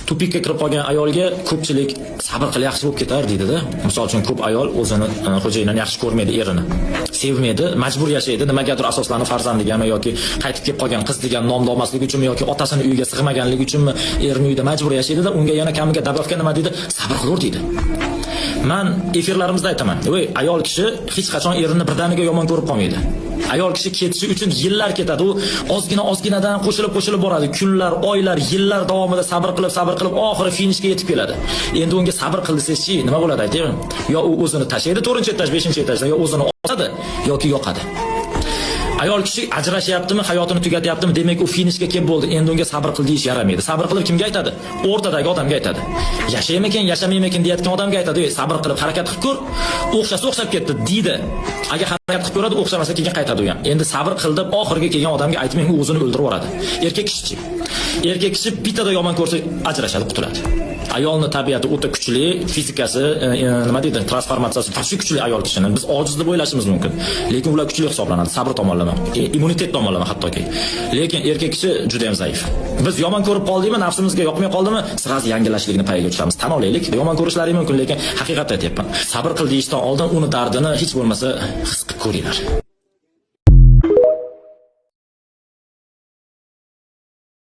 tupikka kirib qolgan ayolga ko'pchilik sabr qil, yaxshi bo'lib ketar deydi-da. Misol uchun ko'p ayol o'zini xo'jayinini yaxshi ko'rmaydi, erini sevmaydi, majbur yashaydi, nimagadir asoslanib farzandigami yoki qaytib kelib qolgan qiz degan nomni olmasligi uchunmi yoki otasini uyiga sig'maganligi uchunmi erini uyida majbur yashaydi-da, unga yana kamiga dabavka nima deydi? Sabr qilaver deydi. Men efirlarimizda aytaman, "Voy, ayol kishi hech qachon erini birdaniga yomon ko'rib qolmaydi. Ayol kishi ketishi uchun yillar ketadi. U ozginadan qo'shilib boradi. Kunlar, oylar, yillar davomida sabr qilib oxiri finishga yetib keladi. Endi unga sabr qil desangiz-chi, nima bo'ladi aytaymi? Yo u o'zini tashlaydi 4-etaj, 5-etajdan, yo o'zini osadi yoki yoqadi. Ayol kishi ajrashyaptimi, hayotini tugatyaptimi, demak u finishga kelib bo'ldi. Endi unga sabr qil deyish yaramaydi. Sabr qilib kimga aytadi? O'rtadagi odamga aytadi. Yashaymikan, yashamaymikan deyotgan odamga aytadi. Sabr qilib harakat qilib ko'r, o'xshab ketdi deydi. Agar harakat qilib ko'radi, o'xshamasa keyin qaytadi u ham. Endi sabr qil deb oxirgi kelgan odamga aytmang, u o'zini o'ldirib yuboradi. Erkak kishi bittada yomon ko'rsa ajrashadi, qutuladi. Ayolning tabiati o'ta kuchli, fizikasi, nima deydi, transformatsiyasi juda kuchli ayol kishining. Biz ojiz deb o'ylashimiz mumkin, lekin ular kuchli hisoblanadi, sabr tomonlama, immunitet tomonlama hattoki. Lekin erkak kishi juda ham zaif. Biz yomon ko'rib qoldikmi, nafsimizga yoqmay qoldimi, sirazi yangilashlikni payiga tushamiz. Tan olaylik, yomon ko'rishlari mumkin, lekin haqiqatni aytyapman. Sabr qil deyishdan oldin uni dardini hech bo'lmasa his qilib ko'ringlar.